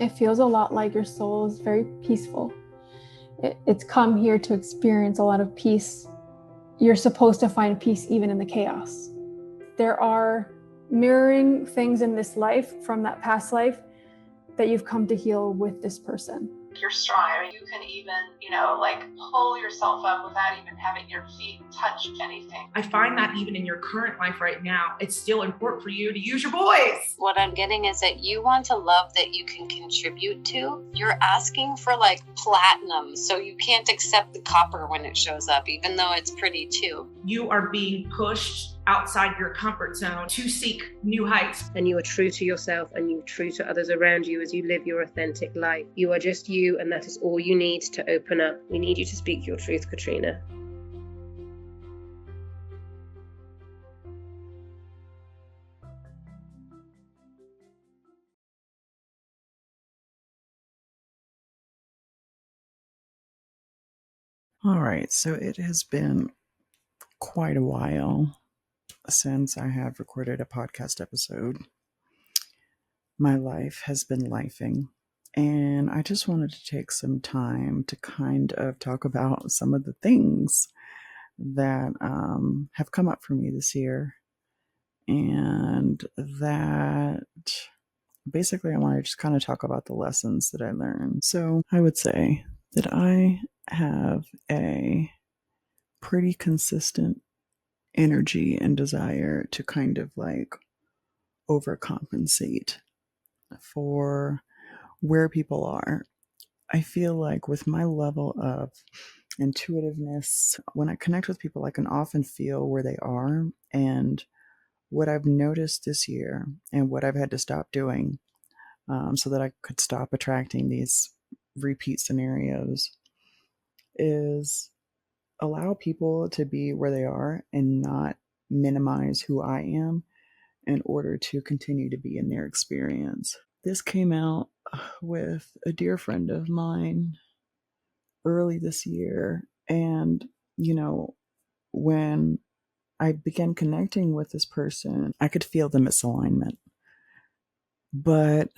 It feels a lot like your soul is very peaceful. It's come here to experience a lot of peace. You're supposed to find peace even in the chaos. There are mirroring things in this life from that past life that you've come to heal with this person. You're strong. I mean, you can even, pull yourself up without even having your feet touch anything. I find that even in your current life right now, it's still important for you to use your voice. What I'm getting is that you want a love that you can contribute to. You're asking for platinum, so you can't accept the copper when it shows up, even though it's pretty too. You are being pushed outside your comfort zone to seek new heights. And you are true to yourself and you're true to others around you as you live your authentic life. You are just you, and that is all you need to open up. We need you to speak your truth, Katrina. All right, so it has been quite a while since I have recorded a podcast episode. My life has been lifing, and I just wanted to take some time to kind of talk about some of the things that have come up for me this year, and that basically I want to just kind of talk about the lessons that I learned. So I would say that I have a pretty consistent energy and desire to kind of overcompensate for where people are. I feel like with my level of intuitiveness, when I connect with people, I can often feel where they are. And what I've noticed this year and what I've had to stop doing so that I could stop attracting these repeat scenarios is allow people to be where they are and not minimize who I am in order to continue to be in their experience. This came out with a dear friend of mine early this year. And, when I began connecting with this person, I could feel the misalignment. But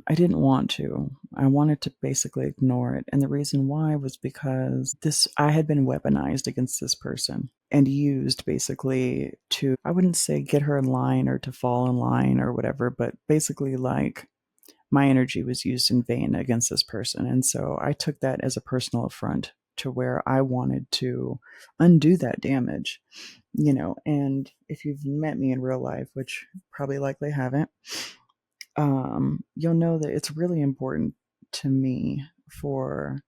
I didn't want to. I wanted to basically ignore it. And the reason why was because I had been weaponized against this person and used basically to, I wouldn't say get her in line or to fall in line or whatever, but basically my energy was used in vain against this person. And so I took that as a personal affront to where I wanted to undo that damage, and if you've met me in real life, which probably likely haven't, you'll know that it's really important to me for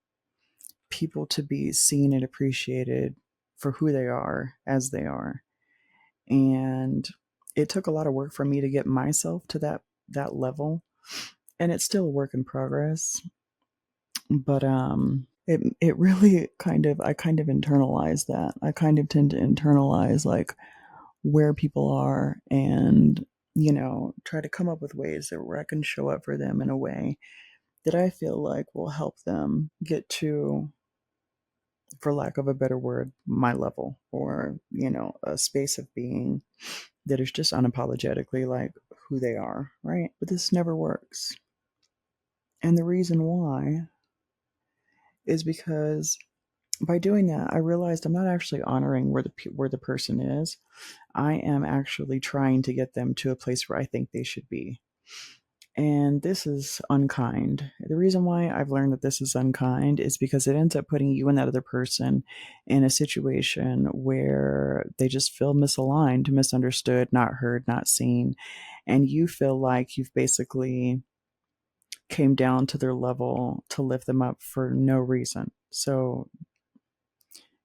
people to be seen and appreciated for who they are as they are. And it took a lot of work for me to get myself to that level. And it's still a work in progress. But it really I kind of internalized that. I kind of tend to internalize where people are and try to come up with ways where I can show up for them in a way that I feel like will help them get to, for lack of a better word, my level, or, a space of being that is just unapologetically who they are, right? But this never works. And the reason why is because by doing that, I realized I'm not actually honoring where the person is. I am actually trying to get them to a place where I think they should be. And this is unkind. The reason why I've learned that this is unkind is because it ends up putting you and that other person in a situation where they just feel misaligned, misunderstood, not heard, not seen. And you feel like you've basically came down to their level to lift them up for no reason. So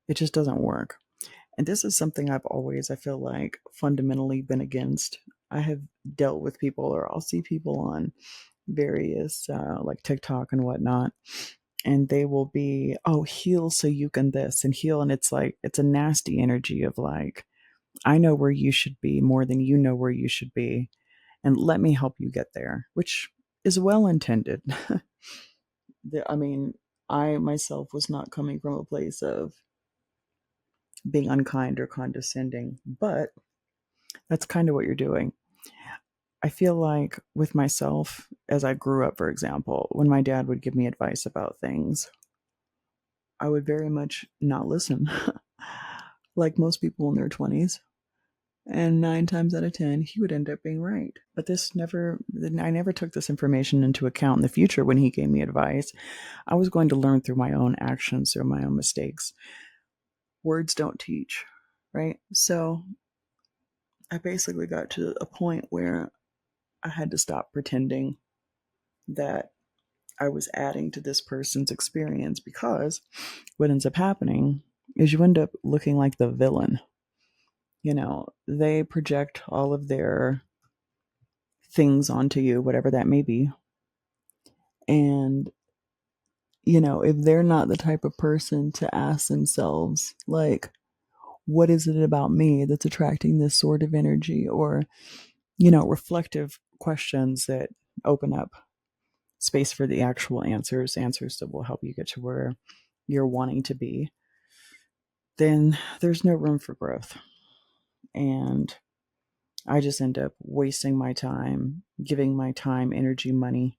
it just doesn't work. And this is something I've always, I feel like, fundamentally been against. I have dealt with people, or I'll see people on various TikTok and whatnot, and they will be, oh, heal so you can this and heal. And it's a nasty energy of I know where you should be more than you know where you should be. And let me help you get there, which is well intended. I myself was not coming from a place of being unkind or condescending, but that's kind of what you're doing. I feel like with myself, as I grew up, for example, when my dad would give me advice about things, I would very much not listen, like most people in their 20s. And 9 times out of 10, he would end up being right. But I never took this information into account in the future when he gave me advice. I was going to learn through my own actions, through my own mistakes. Words don't teach, right? So I basically got to a point where I had to stop pretending that I was adding to this person's experience, because what ends up happening is you end up looking like the villain. They project all of their things onto you, whatever that may be. And, if they're not the type of person to ask themselves, like, what is it about me that's attracting this sort of energy? Or, reflective questions that open up space for the actual answers that will help you get to where you're wanting to be, then there's no room for growth. And I just end up wasting my time, giving my time, energy, money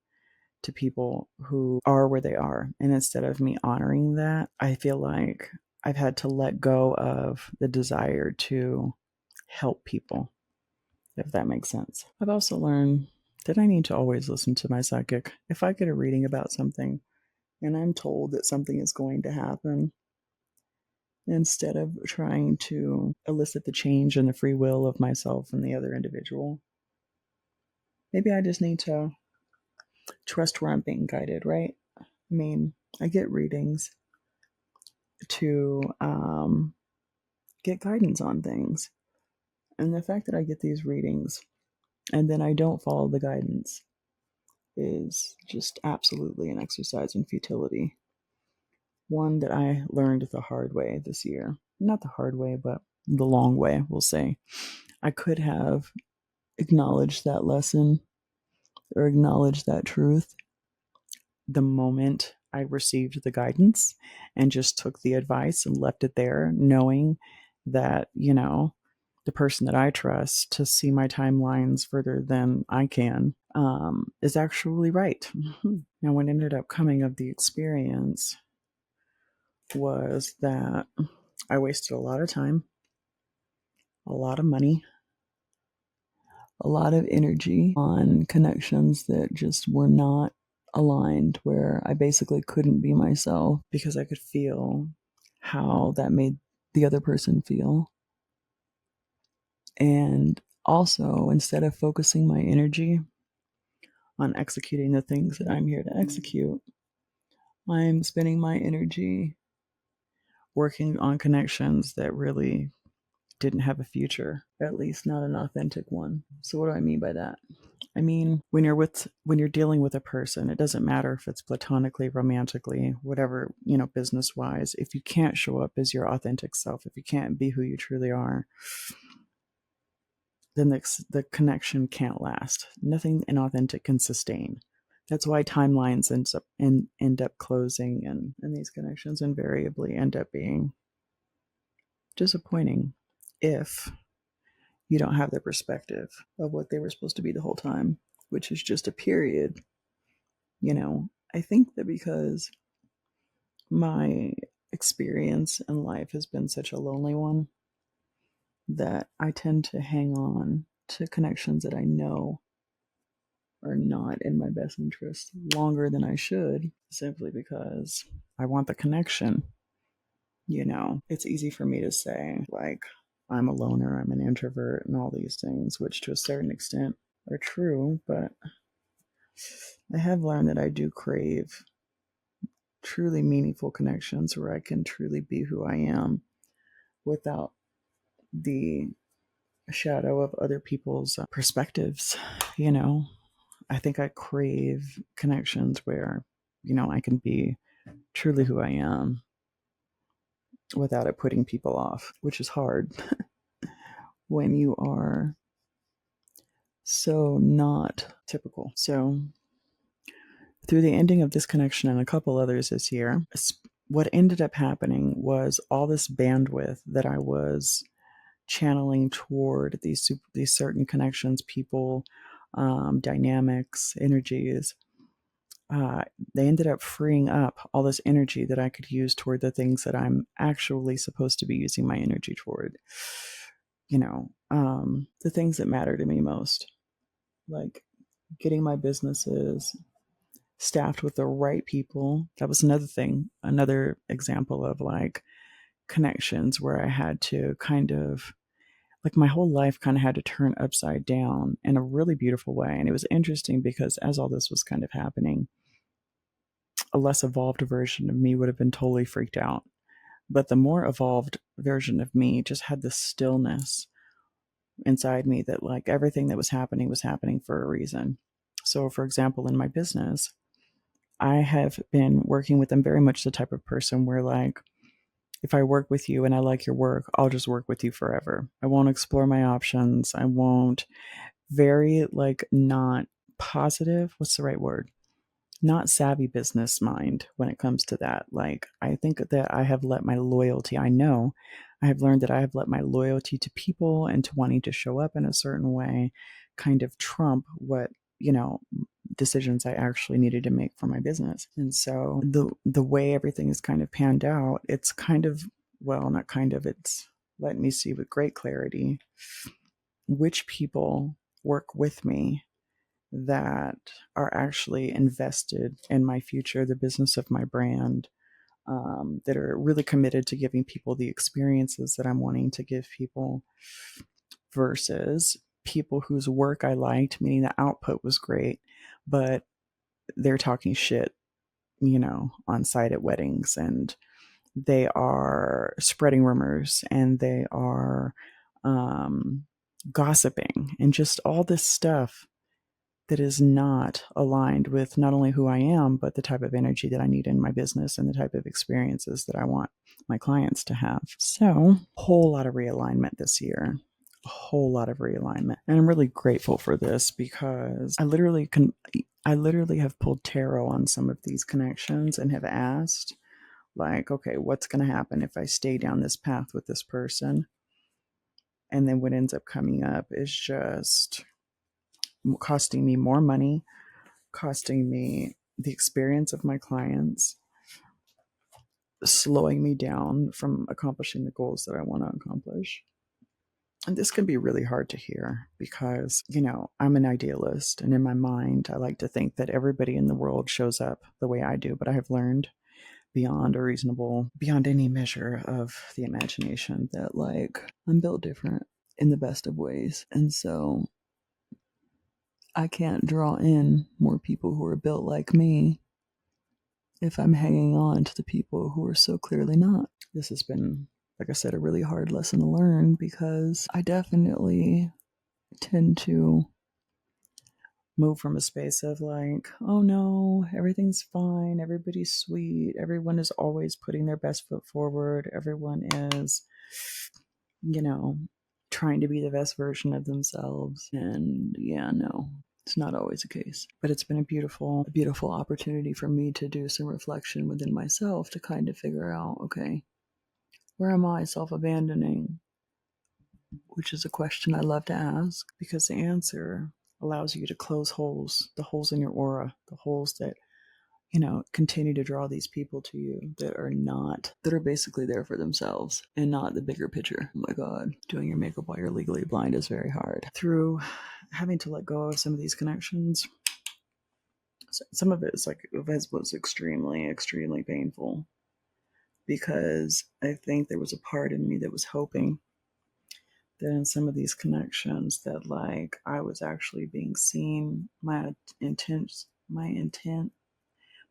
to people who are where they are. And instead of me honoring that, I feel like I've had to let go of the desire to help people, if that makes sense. I've also learned that I need to always listen to my psychic. If I get a reading about something and I'm told that something is going to happen, instead of trying to elicit the change and the free will of myself and the other individual, maybe I just need to trust where I'm being guided, right? I mean, I get readings to get guidance on things. And the fact that I get these readings and then I don't follow the guidance is just absolutely an exercise in futility. One that I learned the hard way this year. Not the hard way, but the long way, we'll say. I could have acknowledged that lesson or acknowledged that truth the moment I received the guidance and just took the advice and left it there, knowing that, the person that I trust to see my timelines further than I can is actually right. Now, what ended up coming of the experience was that I wasted a lot of time, a lot of money, a lot of energy on connections that just were not aligned, where I basically couldn't be myself because I could feel how that made the other person feel. And also, instead of focusing my energy on executing the things that I'm here to execute, I'm spending my energy working on connections that really didn't have a future, at least not an authentic one. So what do I mean by that? I mean, when you're dealing with a person, it doesn't matter if it's platonically, romantically, whatever, business wise, if you can't show up as your authentic self, if you can't be who you truly are, then the connection can't last. Nothing inauthentic can sustain. That's why timelines end up closing, and these connections invariably end up being disappointing if you don't have the perspective of what they were supposed to be the whole time, which is just a period. I think that because my experience in life has been such a lonely one, that I tend to hang on to connections that I know are not in my best interest longer than I should, simply because I want the connection. It's easy for me to say, like, I'm a loner, I'm an introvert, and all these things, which to a certain extent are true, but I have learned that I do crave truly meaningful connections where I can truly be who I am without the shadow of other people's perspectives. I think I crave connections where, I can be truly who I am without it putting people off, which is hard when you are so not typical. So through the ending of this connection and a couple others this year, what ended up happening was all this bandwidth that I was channeling toward these certain connections, people, dynamics, energies, they ended up freeing up all this energy that I could use toward the things that I'm actually supposed to be using my energy toward. The things that matter to me most, like getting my businesses staffed with the right people. That was another example of like connections where I had to kind of, like, my whole life kind of had to turn upside down in a really beautiful way. And it was interesting because as all this was kind of happening, a less evolved version of me would have been totally freaked out. But the more evolved version of me just had this stillness inside me that, like, everything that was happening for a reason. So, for example, in my business, I have been working with, I'm very much the type of person where, like, if I work with you and I like your work, I'll just work with you forever. I won't explore my options. I won't, very, like, not positive. What's the right word? Not savvy business mind when it comes to that. Like, I think that I have let my loyalty, I know I have learned that I have let my loyalty to people and to wanting to show up in a certain way kind of trump what, decisions I actually needed to make for my business. And so the way everything is kind of panned out, it's kind of, well, not kind of, it's let me see with great clarity which people work with me that are actually invested in my future, the business of my brand, that are really committed to giving people the experiences that I'm wanting to give people, versus people whose work I liked, meaning the output was great, but they're talking shit, on site at weddings, and they are spreading rumors, and they are gossiping, and just all this stuff that is not aligned with not only who I am, but the type of energy that I need in my business and the type of experiences that I want my clients to have. So, a whole lot of realignment this year. A whole lot of realignment. And I'm really grateful for this because I literally have pulled tarot on some of these connections and have asked, like, okay, what's going to happen if I stay down this path with this person? And then what ends up coming up is just costing me more money, costing me the experience of my clients, slowing me down from accomplishing the goals that I want to accomplish. And this can be really hard to hear because, I'm an idealist, and in my mind, I like to think that everybody in the world shows up the way I do, but I have learned beyond any measure of the imagination that, like, I'm built different in the best of ways. And so I can't draw in more people who are built like me if I'm hanging on to the people who are so clearly not. This has been, like I said, a really hard lesson to learn because I definitely tend to move from a space of like, oh no, everything's fine, everybody's sweet, everyone is always putting their best foot forward, everyone is, trying to be the best version of themselves. And yeah, no, it's not always the case. But it's been a beautiful opportunity for me to do some reflection within myself to kind of figure out, okay, where am I self-abandoning? Which is a question I love to ask because the answer allows you to close holes, the holes in your aura, the holes that, continue to draw these people to you that are basically there for themselves and not the bigger picture. Oh my God, doing your makeup while you're legally blind is very hard. Through having to let go of some of these connections, some of it was extremely, extremely painful because I think there was a part in me that was hoping that in some of these connections that, like, I was actually being seen,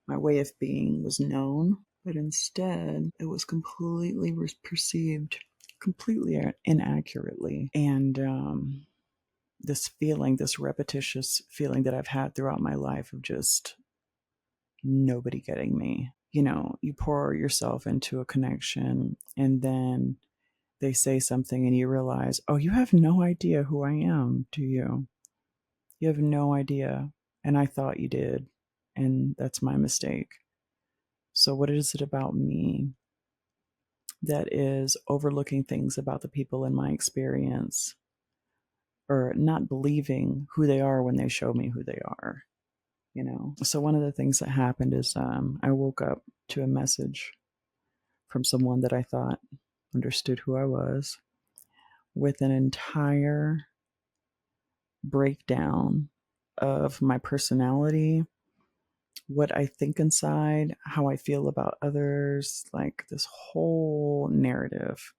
my way of being was known, but instead it was completely perceived completely inaccurately. And this repetitious feeling that I've had throughout my life of just nobody getting me. You pour yourself into a connection and then they say something and you realize, oh, you have no idea who I am, do you? You have no idea. And I thought you did. And that's my mistake. So what is it about me that is overlooking things about the people in my experience, or not believing who they are when they show me who they are, So one of the things that happened is I woke up to a message from someone that I thought understood who I was, with an entire breakdown of my personality, what I think inside, how I feel about others, like this whole narrative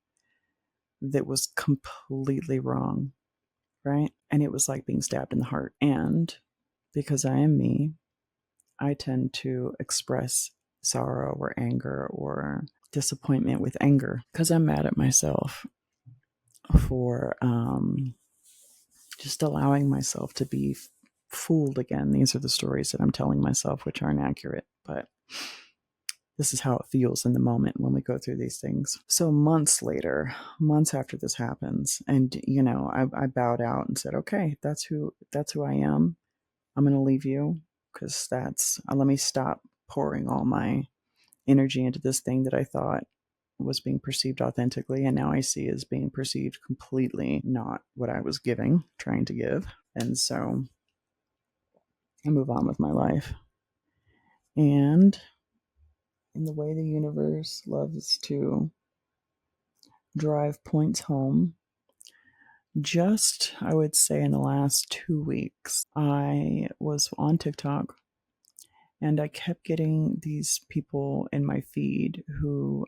that was completely wrong, right? And it was like being stabbed in the heart. And because I am me, I tend to express sorrow or anger or disappointment with anger because I'm mad at myself for just allowing myself to be fooled again. These are the stories that I'm telling myself, which aren't accurate, but this is how it feels in the moment when we go through these things. So months later, months after this happens, and I bowed out and said, okay, that's who I am. I'm going to leave you because let me stop pouring all my energy into this thing that I thought was being perceived authentically, and now I see as being perceived completely not what I was trying to give. And so I move on with my life. And in the way the universe loves to drive points home, I would say in the last 2 weeks, I was on TikTok and I kept getting these people in my feed who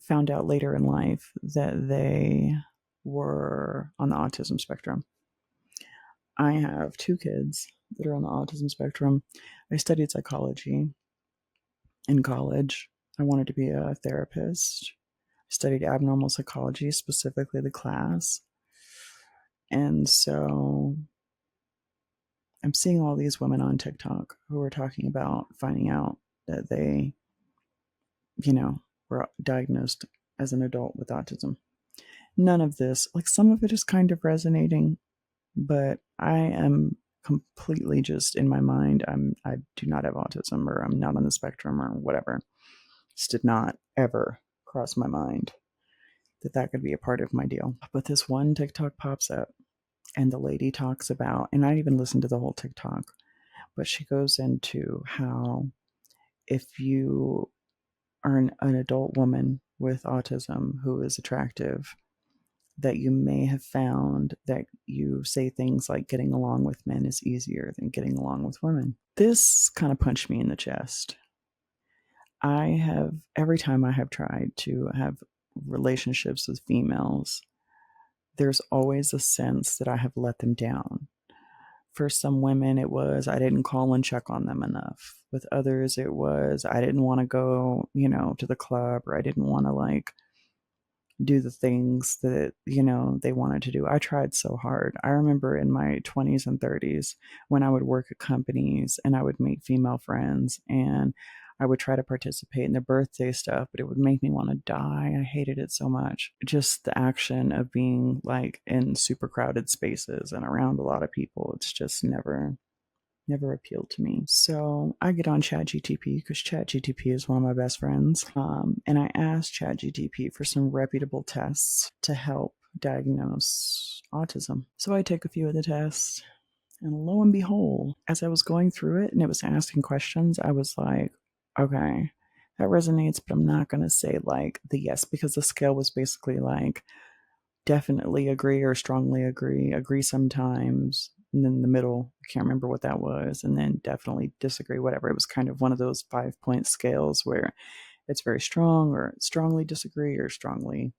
found out later in life that they were on the autism spectrum. I have 2 kids that are on the autism spectrum. I studied psychology in college. I wanted to be a therapist. I studied abnormal psychology, specifically the class. And so I'm seeing all these women on TikTok who are talking about finding out that they, were diagnosed as an adult with autism. None of this, like some of it is kind of resonating, but I am completely just in my mind. I do not have autism, or I'm not on the spectrum, or whatever. Just did not ever cross my mind that could be a part of my deal. But this one TikTok pops up, and the lady talks about, and I didn't even listen to the whole TikTok, but she goes into how if you are an adult woman with autism who is attractive, that you may have found that you say things like getting along with men is easier than getting along with women. This kind of punched me in the chest. Every time I have tried to have relationships with females, there's always a sense that I have let them down. For some women, it was I didn't call and check on them enough. With others, it was I didn't want to go, to the club, or I didn't want to do the things that, they wanted to do. I tried so hard. I remember in my 20s and 30s when I would work at companies and I would meet female friends and I would try to participate in the birthday stuff, but it would make me want to die. I hated it so much. Just the action of being in super crowded spaces and around a lot of people, it's just never appealed to me. So I get on ChatGTP because ChatGTP is one of my best friends. And I asked ChatGTP for some reputable tests to help diagnose autism. So I take a few of the tests, and lo and behold, as I was going through it and it was asking questions, I was like, okay, that resonates, but I'm not going to say the yes, because the scale was basically definitely agree or strongly agree sometimes, and then the middle, I can't remember what that was, and then definitely disagree, whatever. It was kind of one of those 5-point scales where it's very strong or strongly disagree or strongly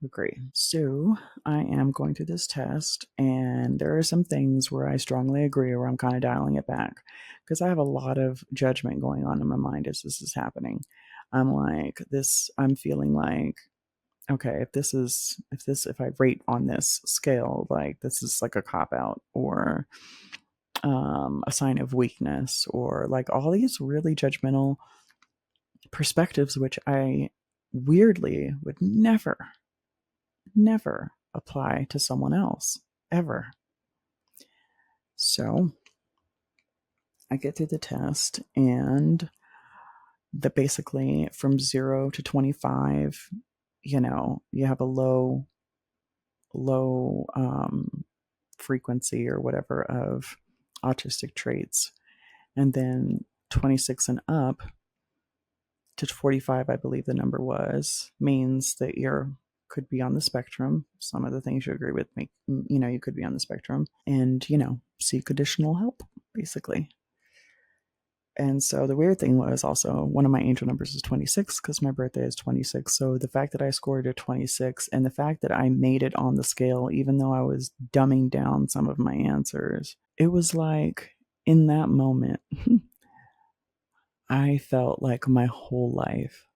agree. So I am going through this test, and there are some things where I strongly agree or I'm kind of dialing it back because I have a lot of judgment going on in my mind as this is happening. I'm feeling like, okay, if I rate on this scale, this is a cop out or a sign of weakness, or all these really judgmental perspectives, which I weirdly would never apply to someone else ever. So I get through the test, and basically from 0 to 25, you have a low frequency or whatever of autistic traits. And then 26 and up to 45, I believe the number was, means that you're could be on the spectrum. Some of the things you agree with make, you could be on the spectrum, and, seek additional help, basically. And so the weird thing was also one of my angel numbers is 26 because my birthday is 26. So the fact that I scored a 26 and the fact that I made it on the scale, even though I was dumbing down some of my answers, it was like in that moment, I felt like my whole life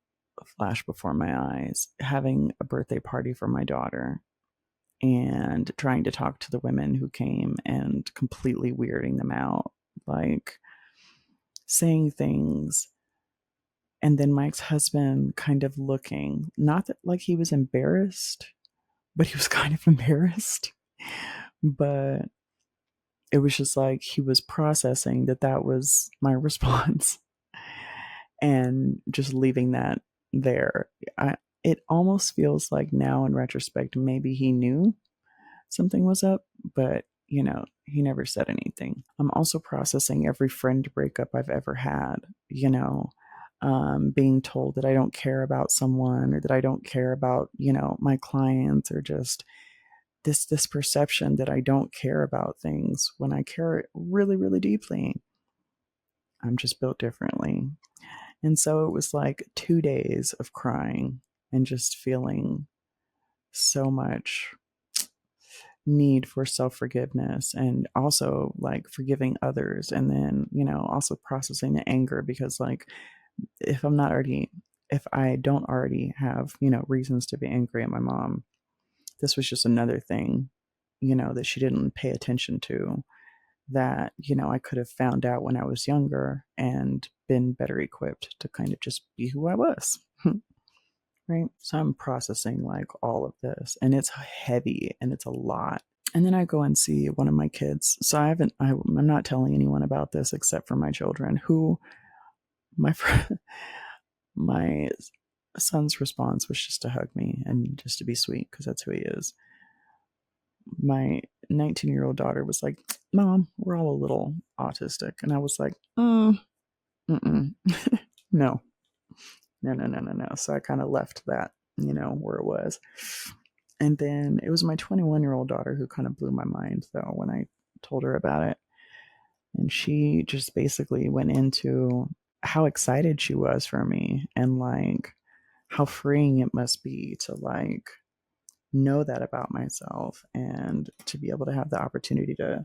flashed before my eyes, having a birthday party for my daughter and trying to talk to the women who came and completely weirding them out, like saying things. And then my ex-husband kind of looking, not that like he was embarrassed, but he was kind of embarrassed. But it was just like he was processing that was my response and just leaving that there. It almost feels like now in retrospect, maybe he knew something was up, but he never said anything. I'm also processing every friend breakup I've ever had, being told that I don't care about someone or that I don't care about, my clients, or just this perception that I don't care about things when I care really, really deeply. I'm just built differently. And so it was like 2 days of crying and just feeling so much need for self-forgiveness, and also like forgiving others, and then also processing the anger, because like if I don't already have reasons to be angry at my mom, this was just another thing that she didn't pay attention to, that I could have found out when I was younger and been better equipped to kind of just be who I was. Right? So I'm processing like all of this, and it's heavy and it's a lot. And then I go and see one of my kids. So I'm not telling anyone about this except for my children, who my son's response was just to hug me and just to be sweet, because that's who he is. My 19-year-old daughter was like, "Mom, we're all a little autistic." And I was like, no. No. So I kind of left that, where it was. And then it was my 21-year-old daughter who kind of blew my mind, though, when I told her about it. And she just basically went into how excited she was for me, and like how freeing it must be to like know that about myself, and to be able to have the opportunity to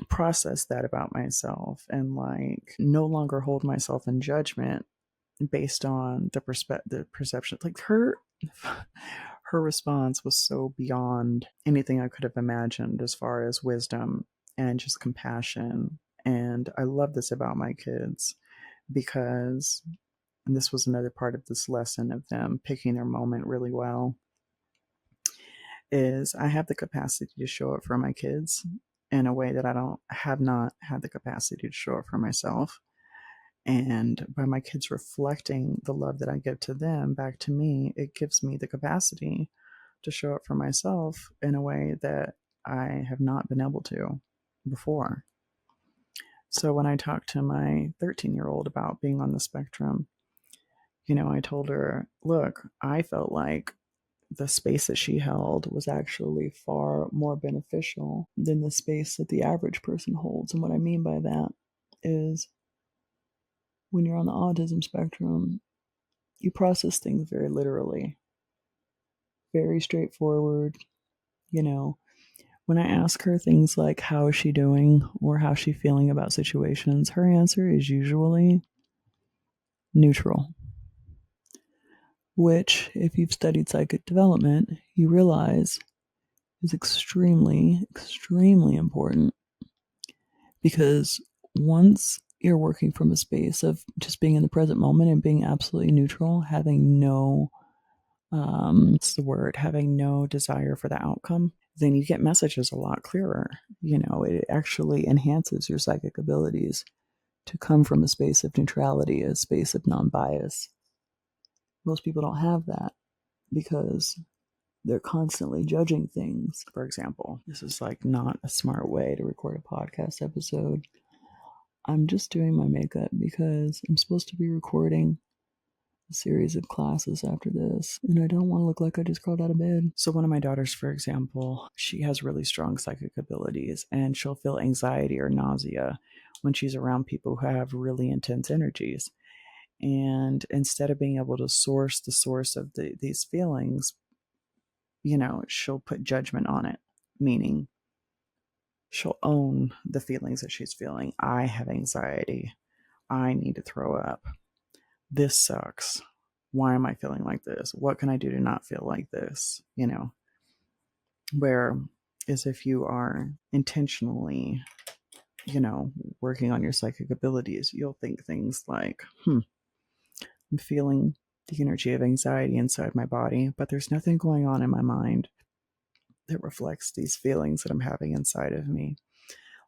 process that about myself, and like no longer hold myself in judgment based on the perception. Like her response was so beyond anything I could have imagined, as far as wisdom and just compassion. And I love this about my kids, because, and this was another part of this lesson of them picking their moment really well, is I have the capacity to show up for my kids in a way that I have not had the capacity to show up for myself. And by my kids reflecting the love that I give to them back to me, it gives me the capacity to show up for myself in a way that I have not been able to before. So when I talked to my 13-year-old about being on the spectrum, I told her, look, I felt like the space that she held was actually far more beneficial than the space that the average person holds. And what I mean by that is, when you're on the autism spectrum, you process things very literally, very straightforward. When I ask her things like, how is she doing, or how's she feeling about situations, her answer is usually neutral. Which, if you've studied psychic development, you realize is extremely, extremely important. Because once you're working from a space of just being in the present moment and being absolutely neutral, having no, having no desire for the outcome, then you get messages a lot clearer. It actually enhances your psychic abilities to come from a space of neutrality, a space of non-bias. Most people don't have that, because they're constantly judging things. For example, this is like not a smart way to record a podcast episode. I'm just doing my makeup because I'm supposed to be recording a series of classes after this, and I don't want to look like I just crawled out of bed. So one of my daughters, for example, she has really strong psychic abilities, and she'll feel anxiety or nausea when she's around people who have really intense energies. And instead of being able to source the source of these feelings, she'll put judgment on it, meaning she'll own the feelings that she's feeling. I have anxiety. I need to throw up. This sucks. Why am I feeling like this? What can I do to not feel like this? Where as if you are intentionally, working on your psychic abilities, you'll think things like, I'm feeling the energy of anxiety inside my body, but there's nothing going on in my mind that reflects these feelings that I'm having inside of me.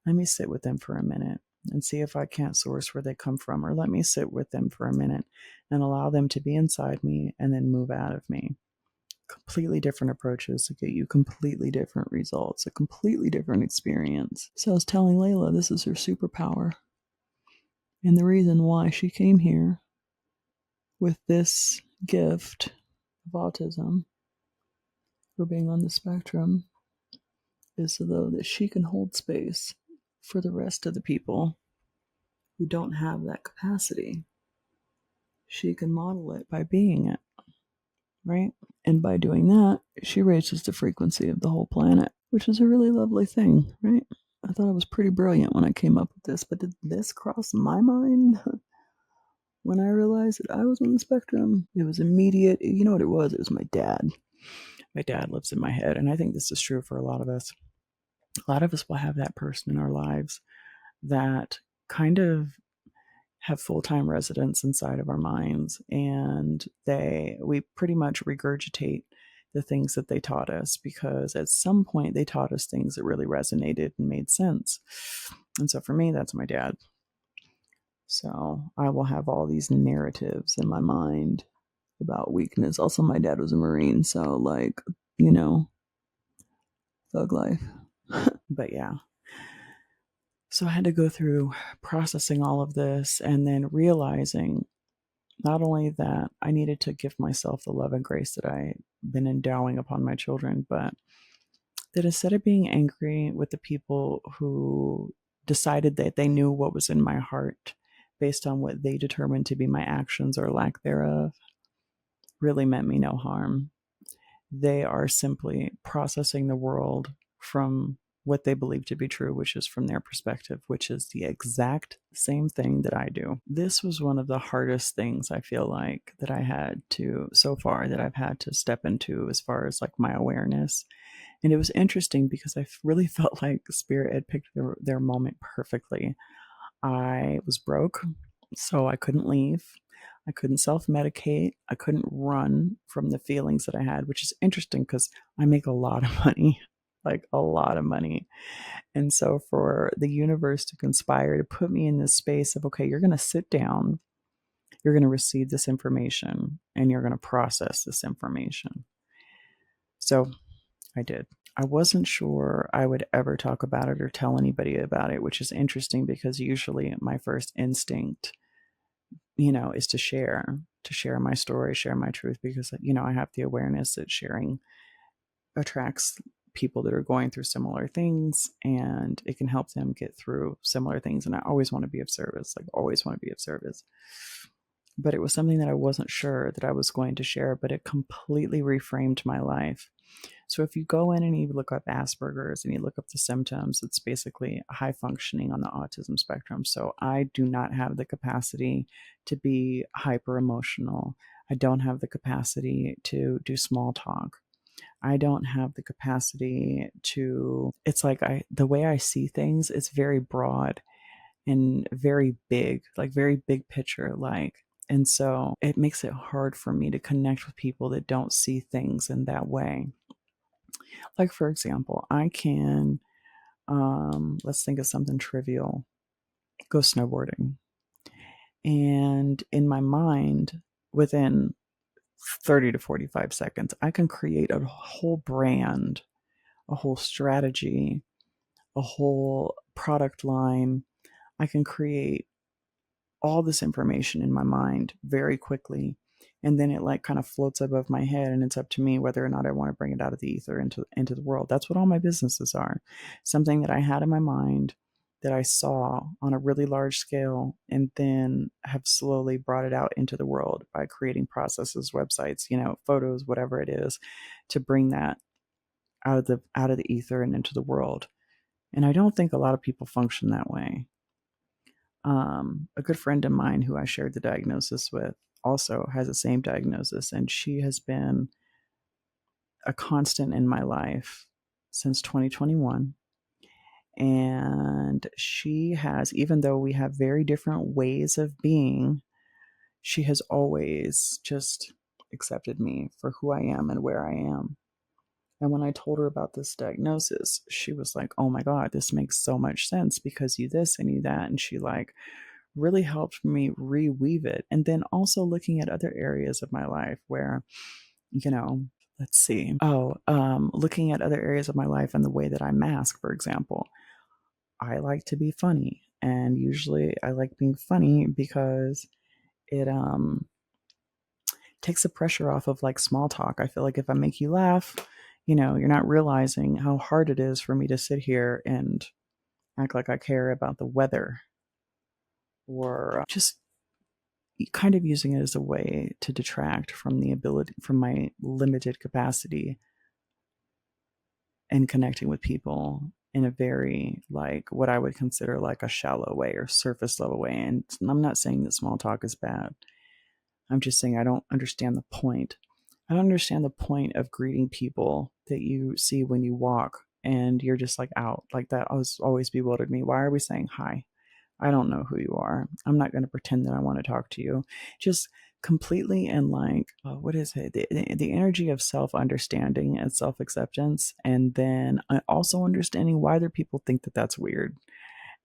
Let me sit with them for a minute and see if I can't source where they come from, or let me sit with them for a minute and allow them to be inside me and then move out of me. Completely different approaches to get you completely different results, a completely different experience. So I was telling Layla this is her superpower. And the reason why she came here with this gift of autism, for being on the spectrum, is so that she can hold space for the rest of the people who don't have that capacity. She can model it by being it, right? And by doing that, she raises the frequency of the whole planet, which is a really lovely thing, right? I thought it was pretty brilliant when I came up with this, but did this cross my mind when I realized that I was on the spectrum? It was immediate. You know what it was? It was my dad. My dad lives in my head, and I think this is true for a lot of us. A lot of us will have that person in our lives that kind of have full-time residence inside of our minds, and we pretty much regurgitate the things that they taught us, because at some point they taught us things that really resonated and made sense. And so for me, that's my dad. So I will have all these narratives in my mind about weakness. Also, my dad was a Marine, so thug life. But yeah. So I had to go through processing all of this and then realizing not only that I needed to give myself the love and grace that I've been endowing upon my children, but that instead of being angry with the people who decided that they knew what was in my heart based on what they determined to be my actions or lack thereof, really meant me no harm. They are simply processing the world from what they believe to be true, which is from their perspective, which is the exact same thing that I do. This was one of the hardest things I feel like that I had to, so far, that I've had to step into as far as like my awareness. And it was interesting because I really felt like Spirit had picked their moment perfectly. I was broke, so I couldn't leave. I couldn't self-medicate. I couldn't run from the feelings that I had, which is interesting because I make a lot of money, like a lot of money. And so for the universe to conspire to put me in this space of, okay, you're going to sit down, you're going to receive this information, and you're going to process this information. So I did. I wasn't sure I would ever talk about it or tell anybody about it, which is interesting because usually my first instinct, is to share my story, share my truth, because, I have the awareness that sharing attracts people that are going through similar things, and it can help them get through similar things. And I always want to be of service, But it was something that I wasn't sure that I was going to share, but it completely reframed my life. So if you go in and you look up Asperger's and you look up the symptoms, it's basically high functioning on the autism spectrum. So I do not have the capacity to be hyper emotional. I don't have the capacity to do small talk. I don't have the capacity to, it's like the way I see things, it's very broad and very big, like very big picture, and so it makes it hard for me to connect with people that don't see things in that way. Like, for example, I can, let's think of something trivial, go snowboarding. And in my mind, within 30 to 45 seconds. I can create a whole brand, a whole strategy, a whole product line. I can create all this information in my mind very quickly. And then it like kind of floats above my head, and it's up to me whether or not I want to bring it out of the ether into the world. That's what all my businesses are. Something that I had in my mind that I saw on a really large scale, and then have slowly brought it out into the world by creating processes, websites, photos, whatever it is, to bring that out of the ether and into the world. And I don't think a lot of people function that way. A good friend of mine who I shared the diagnosis with also has the same diagnosis, and she has been a constant in my life since 2021. And she has, even though we have very different ways of being, she has always just accepted me for who I am and where I am. And when I told her about this diagnosis, she was like, oh my God, this makes so much sense because you this and you that. And she like really helped me reweave it. And then also looking at other areas of my life where, let's see. Looking at other areas of my life and the way that I mask, for example. I like to be funny. And usually I like being funny because it takes the pressure off of like small talk. I feel like if I make you laugh, you're not realizing how hard it is for me to sit here and act like I care about the weather, or just kind of using it as a way to detract from my limited capacity and connecting with people in a very like what I would consider like a shallow way or surface level way. And I'm not saying that small talk is bad. I'm just saying I don't understand the point. I don't understand the point of greeting people that you see when you walk and you're just like out. Like that always bewildered me. Why are we saying hi? I don't know who you are. I'm not going to pretend that I want to talk to you. Just completely in like, what is it? The energy of self-understanding and self-acceptance. And then also understanding why other people think that that's weird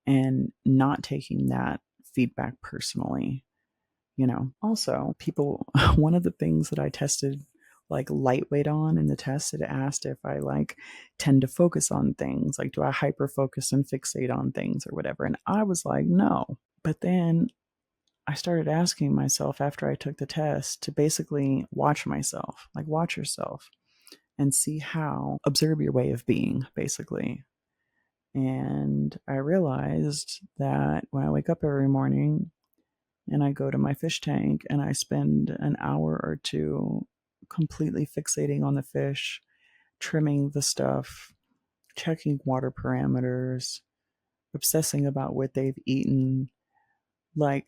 and not taking that feedback personally. Also people, one of the things that I tested like lightweight on in the test, it asked if I like tend to focus on things, like do I hyper focus and fixate on things or whatever. And I was like, no. But then I started asking myself after I took the test to basically watch myself, like watch yourself and see how, observe your way of being, basically. And I realized that when I wake up every morning and I go to my fish tank and I spend an hour or two completely fixating on the fish, trimming the stuff, checking water parameters, obsessing about what they've eaten. Like,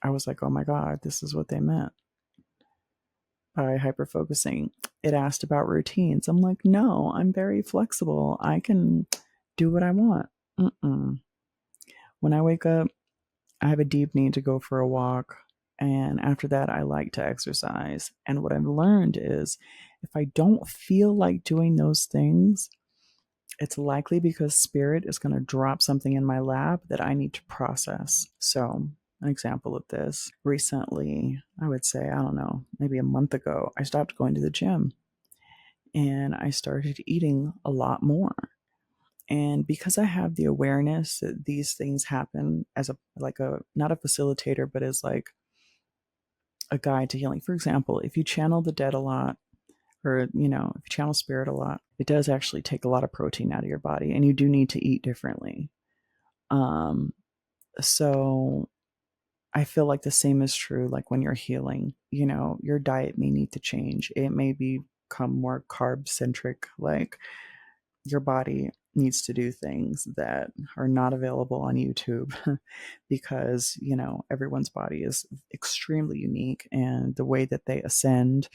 I was like, oh my God, this is what they meant by hyper focusing. It asked about routines. I'm like, no, I'm very flexible. I can do what I want. When I wake up, I have a deep need to go for a walk. And after that, I like to exercise. And what I've learned is if I don't feel like doing those things, it's likely because spirit is going to drop something in my lap that I need to process. So, an example of this, recently, I would say, I don't know, maybe a month ago, I stopped going to the gym and I started eating a lot more. And because I have the awareness that these things happen as not a facilitator, but as like a guide to healing. For example, if you channel the dead a lot, or, if you channel spirit a lot, it does actually take a lot of protein out of your body, and you do need to eat differently. So I feel like the same is true, like when you're healing, your diet may need to change. It may become more carb centric, like your body needs to do things that are not available on YouTube because, everyone's body is extremely unique and the way that they ascend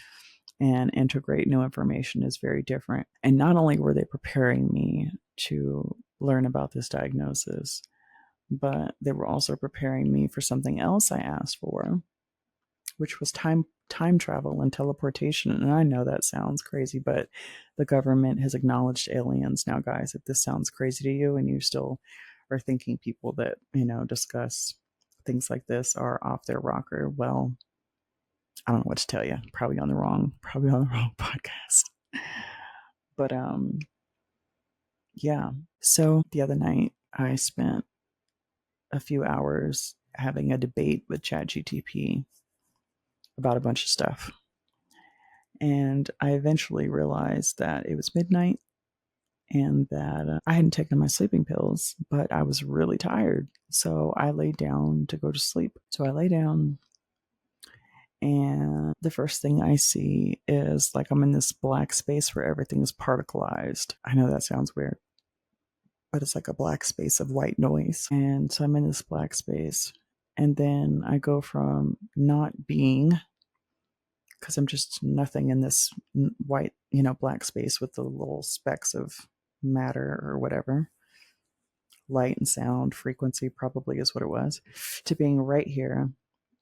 and integrate new information is very different. And not only were they preparing me to learn about this diagnosis, but they were also preparing me for something else I asked for, which was time travel and teleportation. And I know that sounds crazy, but the government has acknowledged aliens. Now, guys, if this sounds crazy to you and you still are thinking people that, discuss things like this are off their rocker, well, I don't know what to tell you. Probably on the wrong podcast. But yeah. So the other night I spent a few hours having a debate with ChatGTP about a bunch of stuff. And I eventually realized that it was midnight and that I hadn't taken my sleeping pills, but I was really tired. So I laid down to go to sleep. So I lay down, and the first thing I see is like I'm in this black space where everything is particleized. I know that sounds weird, but it's like a black space of white noise. And so I'm in this black space. And then I go from not being, because I'm just nothing in this white, black space with the little specks of matter or whatever, light and sound frequency probably is what it was, to being right here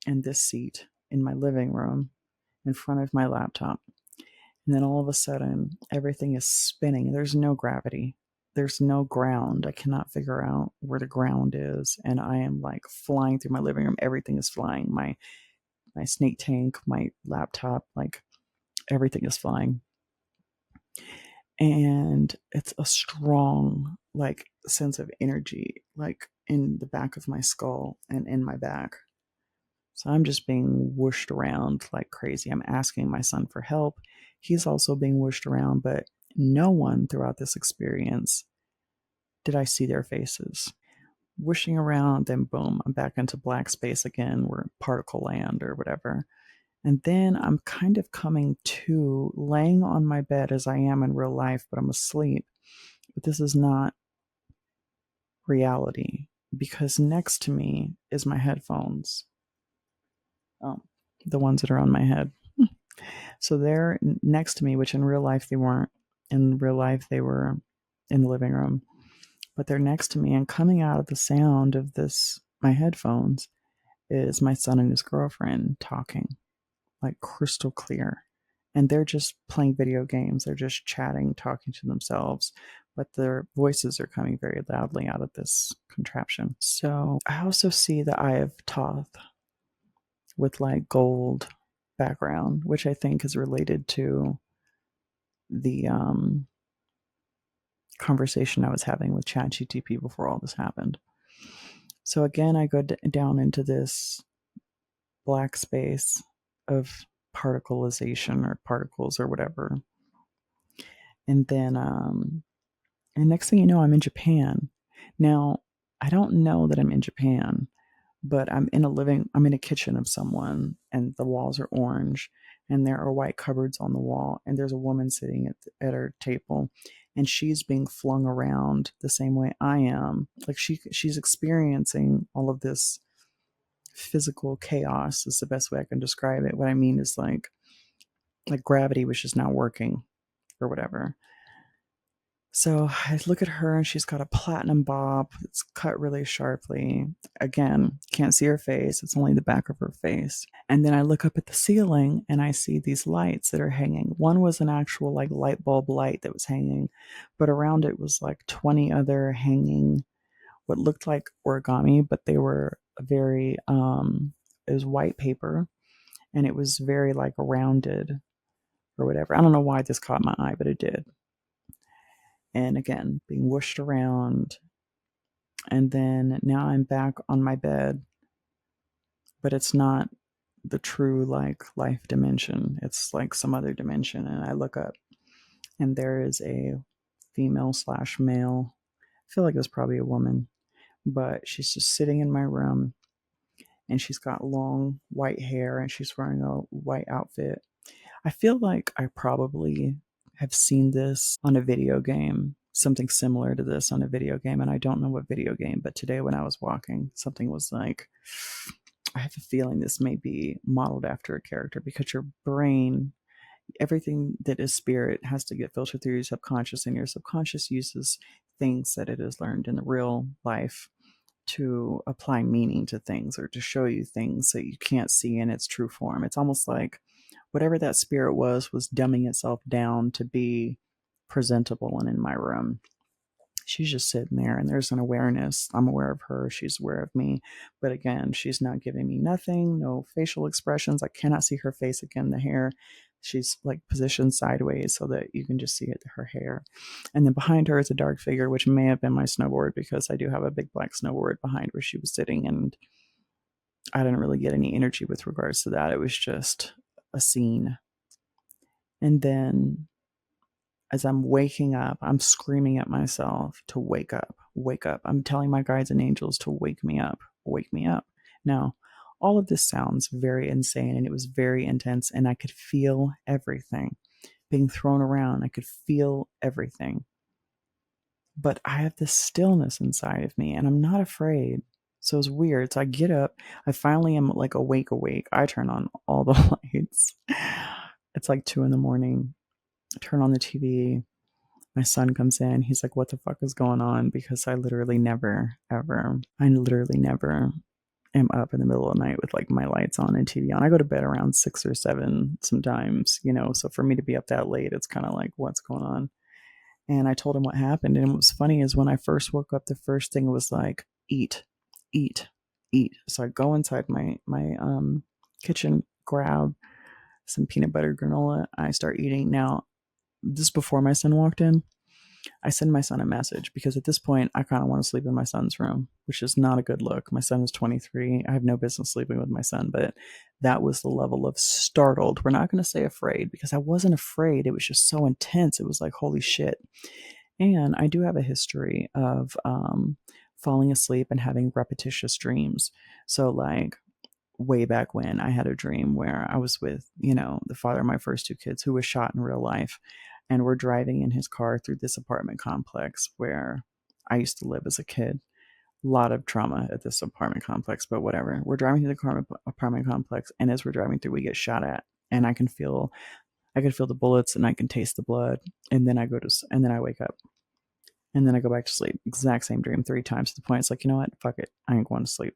in this seat in my living room in front of my laptop. And then all of a sudden, everything is spinning. There's no gravity. There's no ground. I cannot figure out where the ground is. And I am like flying through my living room. Everything is flying. My snake tank, my laptop, like everything is flying. And it's a strong, like, sense of energy, like in the back of my skull and in my back. So I'm just being whooshed around like crazy. I'm asking my son for help. He's also being whooshed around, but no one throughout this experience did I see their faces. Whooshing around, then boom, I'm back into black space again. We're particle land or whatever. And then I'm kind of coming to laying on my bed as I am in real life, but I'm asleep. But this is not reality because next to me is my headphones. The ones that are on my head. So they're next to me, which in real life they weren't. In real life they were in the living room. But they're next to me, and coming out of the sound of my headphones, is my son and his girlfriend talking, like crystal clear. And they're just playing video games. They're just chatting, talking to themselves, but their voices are coming very loudly out of this contraption. So I also see the Eye of Thoth with like gold background, which I think is related to the conversation I was having with ChatGTP before all this happened. So again, I go down into this black space of particleization or particles or whatever. And then, and next thing you know, I'm in Japan. Now, I don't know that I'm in Japan, but I'm in a kitchen of someone, and the walls are orange, and there are white cupboards on the wall, and there's a woman sitting at her table, and she's being flung around the same way I am. Like she's experiencing all of this physical chaos is the best way I can describe it. What I mean is like gravity was just not working or whatever. So I look at her, and she's got a platinum bob. It's cut really sharply. Again, can't see her face. It's only the back of her face. And then I look up at the ceiling, and I see these lights that are hanging. One was an actual like light bulb light that was hanging, but around it was like 20 other hanging, what looked like origami, but they were very, it was white paper, and it was very like rounded or whatever. I don't know why this caught my eye, but it did. And again, being whooshed around. And then now I'm back on my bed, but it's not the true like life dimension. It's like some other dimension. And I look up, and there is a female/male. I feel like it was probably a woman, but she's just sitting in my room, and she's got long white hair, and she's wearing a white outfit. I feel like I probably have seen this on a video game, something similar to this on a video game, and I don't know what video game, but today when I was walking, something was like, I have a feeling this may be modeled after a character, because your brain, everything that is spirit has to get filtered through your subconscious, and your subconscious uses things that it has learned in the real life to apply meaning to things or to show you things that you can't see in its true form. It's almost like whatever that spirit was dumbing itself down to be presentable and in my room. she's just sitting there, and there's an awareness. I'm aware of her. She's aware of me. But again, she's not giving me nothing, no facial expressions. I cannot see her face again, the hair. She's like positioned sideways so that you can just see it, her hair. And then behind her is a dark figure, which may have been my snowboard, because I do have a big black snowboard behind where she was sitting. And I didn't really get any energy with regards to that. It was just a scene. And then as I'm waking up, I'm screaming at myself to wake up, wake up. I'm telling my guides and angels to wake me up, wake me up. Now, all of this sounds very insane, and it was very intense, and I could feel everything being thrown around. I could feel everything. But I have this stillness inside of me, and I'm not afraid. So it's weird. So I get up. I finally am like awake. I turn on all the lights. It's like 2 a.m. Turn on the TV. My son comes in. He's like, what the fuck is going on? Because I literally never am up in the middle of the night with like my lights on and TV on. I go to bed around 6 or 7 sometimes, so for me to be up that late, it's kind of like, what's going on? And I told him what happened. And what was funny is when I first woke up, the first thing was like, eat. So I go inside my kitchen, grab some peanut butter granola. I start eating. Now, this before my son walked in. I send my son a message because at this point I kind of want to sleep in my son's room, which is not a good look. My son is 23. I have no business sleeping with my son, but that was the level of startled. We're not going to say afraid, because I wasn't afraid. It was just so intense. It was like, holy shit. And I do have a history of falling asleep and having repetitious dreams. So like way back when, I had a dream where I was with, the father of my first 2 kids, who was shot in real life. And we're driving in his car through this apartment complex where I used to live as a kid. A lot of trauma at this apartment complex, but whatever. We're driving through the apartment complex, and as we're driving through, we get shot at, and I can feel the bullets, and I can taste the blood. And then I wake up, and then I go back to sleep. Exact same dream 3 times, to the point it's like, you know what? Fuck it. I ain't going to sleep.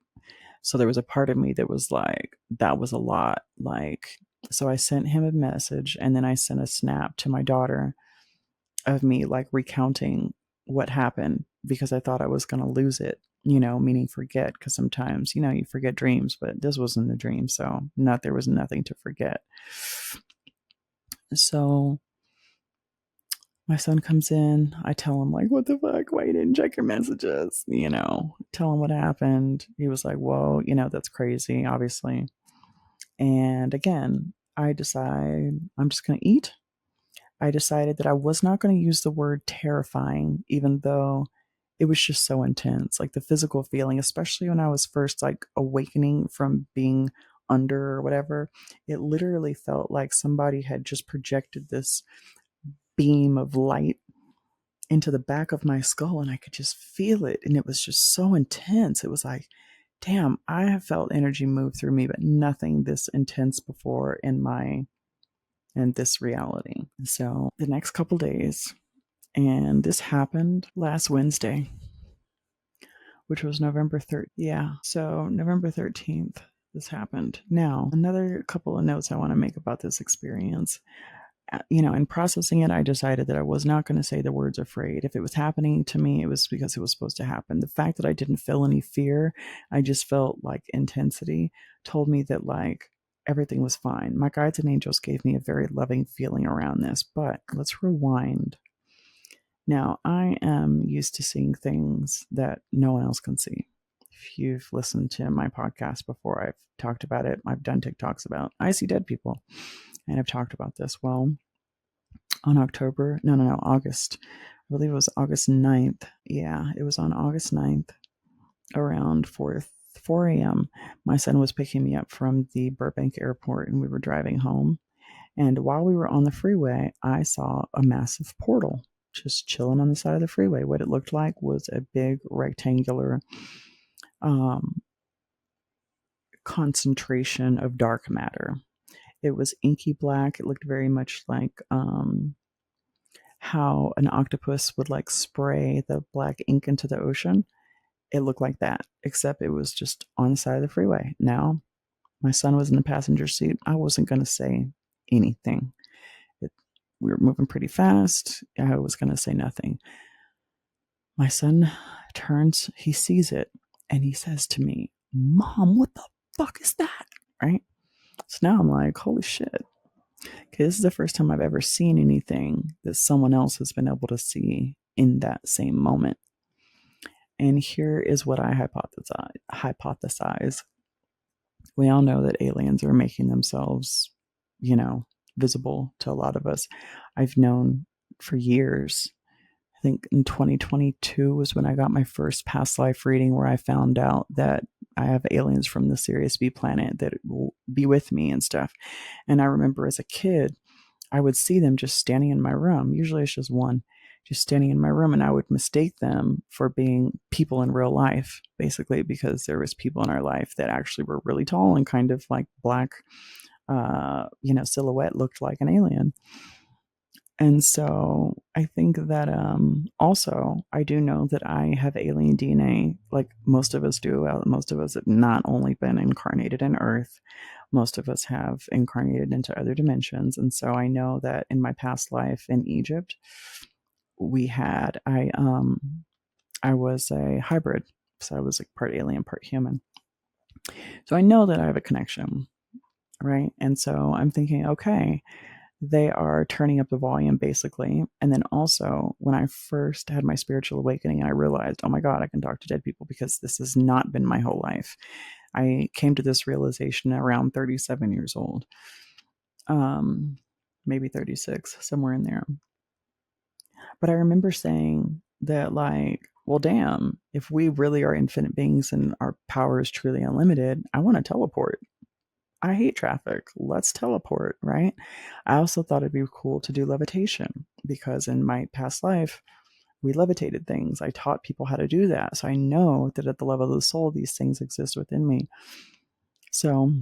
So there was a part of me that was like, that was a lot. Like, so I sent him a message, and then I sent a snap to my daughter of me like recounting what happened, because I thought I was going to lose it, meaning forget, because sometimes, you forget dreams, but this wasn't a dream. So there was nothing to forget. So my son comes in. I tell him like, what the fuck? Why you didn't check your messages? Tell him what happened. He was like, whoa, that's crazy, obviously. And again, I decide I'm just going to eat. I decided that I was not going to use the word terrifying, even though it was just so intense. Like the physical feeling, especially when I was first like awakening from being under or whatever, it literally felt like somebody had just projected this beam of light into the back of my skull, and I could just feel it. And it was just so intense. It was like, damn, I have felt energy move through me, but nothing this intense before in this reality. So the next couple days, and this happened last Wednesday, which was November 3rd. Yeah, so November 13th, this happened. Now, another couple of notes I want to make about this experience. In processing it, I decided that I was not going to say the words afraid. If it was happening to me, it was because it was supposed to happen. The fact that I didn't feel any fear, I just felt like intensity, told me that like everything was fine. My guides and angels gave me a very loving feeling around this, but let's rewind. Now, I am used to seeing things that no one else can see. If you've listened to my podcast before, I've talked about it. I've done TikToks about I see dead people. And I've talked about this. Well, on August. I believe it was August 9th. Yeah, it was on August 9th around 4 a.m. My son was picking me up from the Burbank airport, and we were driving home. And while we were on the freeway, I saw a massive portal just chilling on the side of the freeway. What it looked like was a big rectangular concentration of dark matter. It was inky black. It looked very much like how an octopus would like spray the black ink into the ocean. It looked like that, except it was just on the side of the freeway. Now, my son was in the passenger seat. I wasn't going to say anything. We were moving pretty fast. I was going to say nothing. My son turns, he sees it, and he says to me, Mom, what the fuck is that? Right? So now I'm like, holy shit. Okay, this is the first time I've ever seen anything that someone else has been able to see in that same moment. And here is what I hypothesize. We all know that aliens are making themselves, visible to a lot of us. I've known for years. I think in 2022 was when I got my first past life reading, where I found out that I have aliens from the Sirius B planet that will be with me and stuff. And I remember as a kid, I would see them just standing in my room. Usually it's just one, just standing in my room, and I would mistake them for being people in real life, basically, because there was people in our life that actually were really tall and kind of like black, silhouette, looked like an alien. And so I think that also I do know that I have alien DNA, like most of us do. Most of us have not only been incarnated in Earth, most of us have incarnated into other dimensions. And so I know that in my past life in Egypt, I was a hybrid. So I was like part alien, part human. So I know that I have a connection, right? And so I'm thinking, okay, they are turning up the volume basically. And then also when I first had my spiritual awakening, I realized, oh my God, I can talk to dead people, because this has not been my whole life. I came to this realization around 37 years old, maybe 36, somewhere in there. But I remember saying that, like, well, damn, if we really are infinite beings and our power is truly unlimited, I want to teleport. I hate traffic. Let's teleport, right? I also thought it'd be cool to do levitation, because in my past life, we levitated things. I taught people how to do that. So I know that at the level of the soul, these things exist within me. So,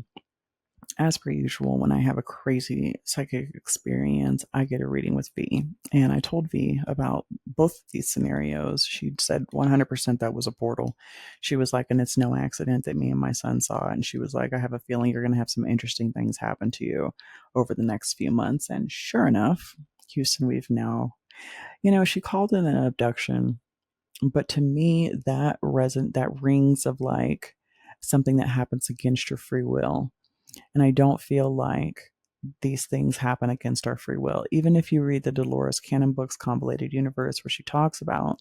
as per usual, when I have a crazy psychic experience, I get a reading with V. And I told V about both of these scenarios. She said 100% that was a portal. She was like, and it's no accident that me and my son saw it. And she was like, I have a feeling you're going to have some interesting things happen to you over the next few months. And sure enough, Houston, we've now, she called it an abduction. But to me, that rings of like something that happens against your free will. And I don't feel like these things happen against our free will. Even if you read the Dolores Cannon books, Convoluted Universe, where she talks about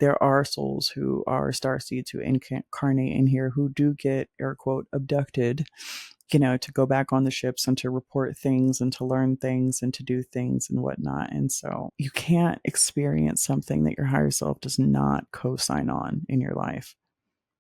there are souls who are starseeds who incarnate in here who do get, air quote, abducted, to go back on the ships and to report things and to learn things and to do things and whatnot. And so you can't experience something that your higher self does not co-sign on in your life.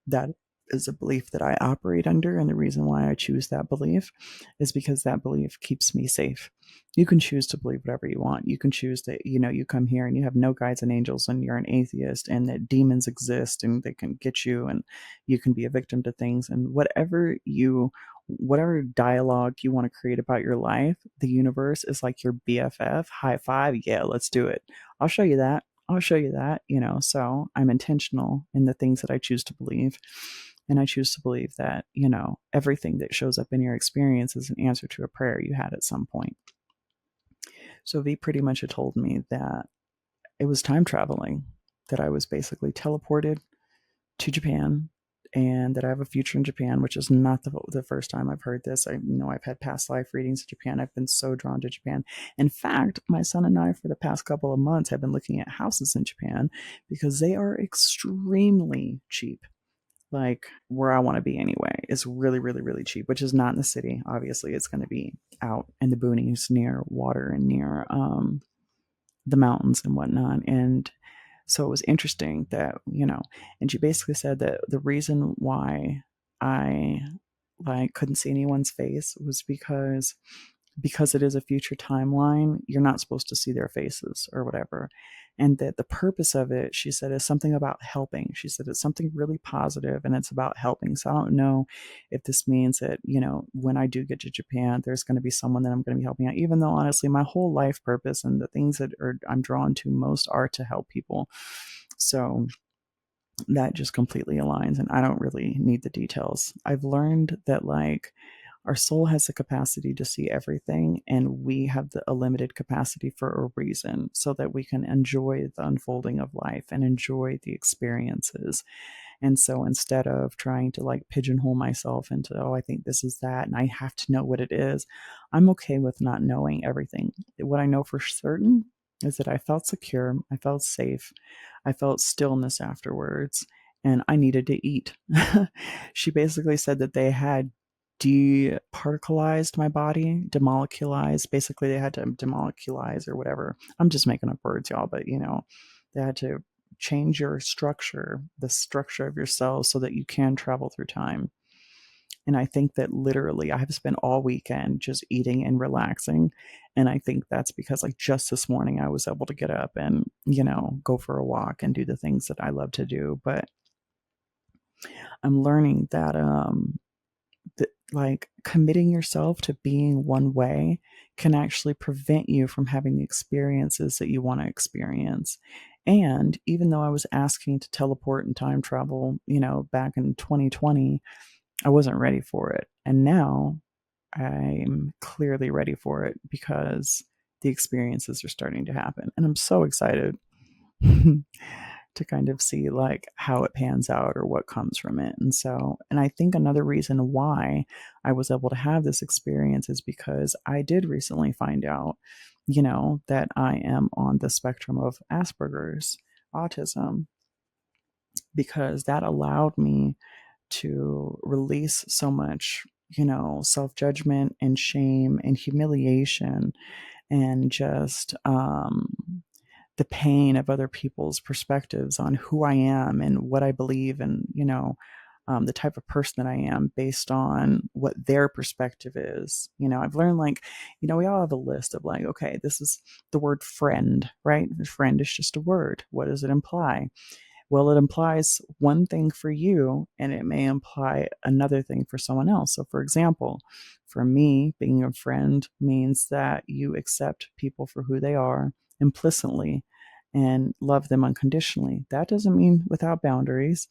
That is a belief that I operate under, and the reason why I choose that belief is because that belief keeps me safe. You can choose to believe whatever you want. You can choose that, you come here and you have no guides and angels and you're an atheist, and that demons exist and they can get you, and you can be a victim to things, and whatever dialogue you want to create about your life, the universe is like your BFF. High five. Yeah, let's do it. I'll show you that. So I'm intentional in the things that I choose to believe. And I choose to believe that, everything that shows up in your experience is an answer to a prayer you had at some point. So V pretty much had told me that it was time traveling, that I was basically teleported to Japan, and that I have a future in Japan, which is not the first time I've heard this. I know I've had past life readings in Japan. I've been so drawn to Japan. In fact, my son and I, for the past couple of months, have been looking at houses in Japan because they are extremely cheap. Like where I want to be anyway is really, really, really cheap, which is not in the city. Obviously, it's going to be out in the boonies near water and near the mountains and whatnot. And so it was interesting that, and she basically said that the reason why I couldn't see anyone's face was because it is a future timeline, you're not supposed to see their faces or whatever. And that the purpose of it, she said, is something about helping. She said it's something really positive and it's about helping. So I don't know if this means that, when I do get to Japan, there's going to be someone that I'm going to be helping out, even though honestly, my whole life purpose and the things that I'm drawn to most are to help people. So that just completely aligns, and I don't really need the details. I've learned that Our soul has the capacity to see everything, and we have a limited capacity for a reason, so that we can enjoy the unfolding of life and enjoy the experiences. And so instead of trying to like pigeonhole myself into, oh, I think this is that, and I have to know what it is, I'm okay with not knowing everything. What I know for certain is that I felt secure, I felt safe, I felt stillness afterwards, and I needed to eat. She basically said that they had departicleized my body, demoleculized. Basically, they had to demoleculize or whatever. I'm just making up words, y'all, but they had to change your structure, the structure of your cells, so that you can travel through time. And I think that literally I have spent all weekend just eating and relaxing. And I think that's because, like, just this morning I was able to get up and, go for a walk and do the things that I love to do. But I'm learning that, like, committing yourself to being one way can actually prevent you from having the experiences that you want to experience. And even though I was asking to teleport and time travel, back in 2020, I wasn't ready for it. And now I'm clearly ready for it because the experiences are starting to happen. And I'm so excited to kind of see like how it pans out or what comes from it. And I think another reason why I was able to have this experience is because I did recently find out, that I am on the spectrum of Asperger's, autism, because that allowed me to release so much, self-judgment and shame and humiliation and just the pain of other people's perspectives on who I am and what I believe, and the type of person that I am based on what their perspective is. I've learned, like, we all have a list of like, okay, this is the word friend, right? Friend is just a word. What does it imply? Well, it implies one thing for you, and it may imply another thing for someone else. So, for example, for me, being a friend means that you accept people for who they are implicitly and love them unconditionally. That doesn't mean without boundaries.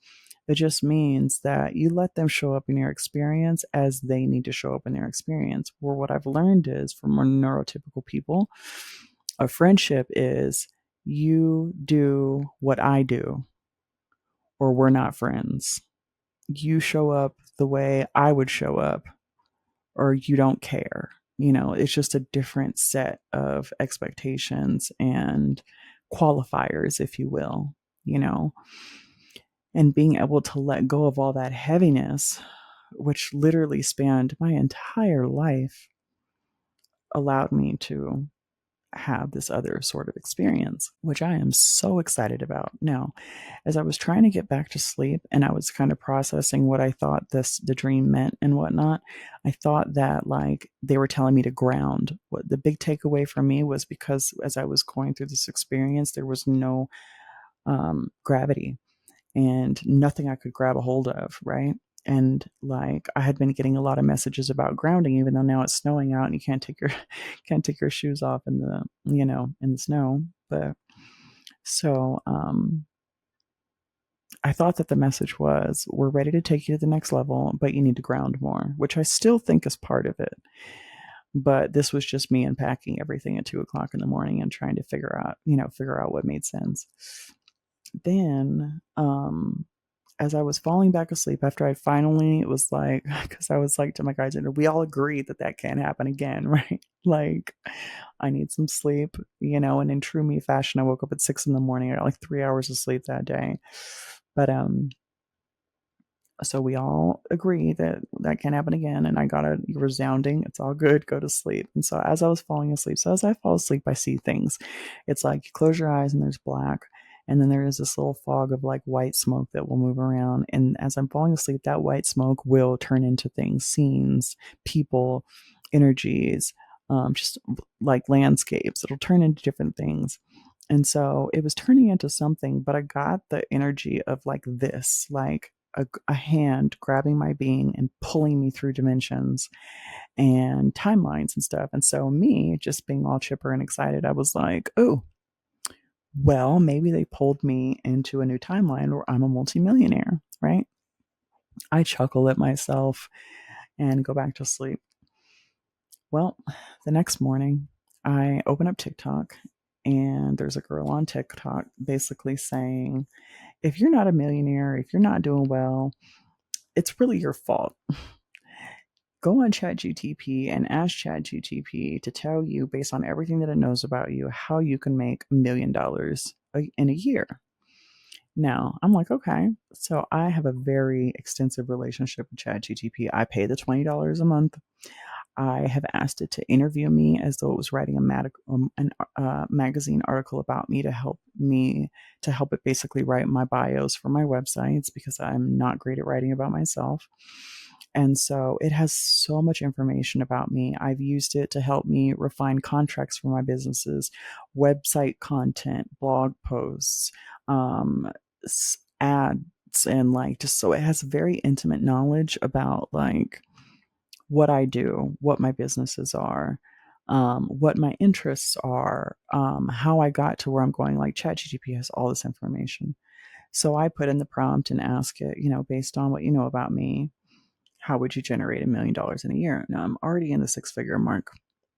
It just means that you let them show up in your experience as they need to show up in their experience. Or what I've learned is, for more neurotypical people, a friendship is you do what I do, or we're not friends. You show up the way I would show up, or you don't care. It's just a different set of expectations and qualifiers, if you will, and being able to let go of all that heaviness, which literally spanned my entire life, allowed me to have this other sort of experience, which I am so excited about. Now, as I was trying to get back to sleep and I was kind of processing what I thought the dream meant and whatnot, I thought that, like, they were telling me to ground. What the big takeaway for me was, because as I was going through this experience, there was no gravity and nothing I could grab a hold of, right? And like, I had been getting a lot of messages about grounding, even though now it's snowing out and you can't take your shoes off in the in the snow. But so I thought that the message was, we're ready to take you to the next level, but you need to ground more, which I still think is part of it. But this was just me unpacking everything at 2:00 in the morning and trying to figure out what made sense. Then as I was falling back asleep, after I finally was like, because I was like to my guys, we all agree that can't happen again, right? Like, I need some sleep, and in true me fashion, I woke up at 6 in the morning. I got like 3 hours of sleep that day. But so we all agree that can't happen again, and I got a resounding, it's all good, go to sleep. And so as I was falling asleep, so as I fall asleep, I see things. It's like you close your eyes and there's black, and then there is this little fog of like white smoke that will move around. And as I'm falling asleep, that white smoke will turn into things, scenes, people, energies, just like landscapes. It'll turn into different things. And so it was turning into something, but I got the energy of like this, like a hand grabbing my being and pulling me through dimensions and timelines and stuff. And so me just being all chipper and excited, I was like, oh, well, maybe they pulled me into a new timeline where I'm a multimillionaire, right? I chuckle at myself, and go back to sleep. Well, the next morning, I open up TikTok, and there's a girl on TikTok basically saying, if you're not a millionaire, if you're not doing well, it's really your fault. Go on ChatGPT and ask ChatGPT to tell you, based on everything that it knows about you, how you can make $1 million in a year. Now, I'm like, okay. So I have a very extensive relationship with ChatGPT. I pay the $20 a month. I have asked it to interview me as though it was writing a magazine article about me to help it basically write my bios for my websites, because I'm not great at writing about myself. And so it has so much information about me. I've used it to help me refine contracts for my businesses, website content, blog posts, ads, and like, just so it has very intimate knowledge about like what I do, what my businesses are, what my interests are, how I got to where I'm going. Like, ChatGPT has all this information. So I put in the prompt and ask it, based on what you know about me, how would you generate $1 million in a year? Now I'm already in the 6-figure mark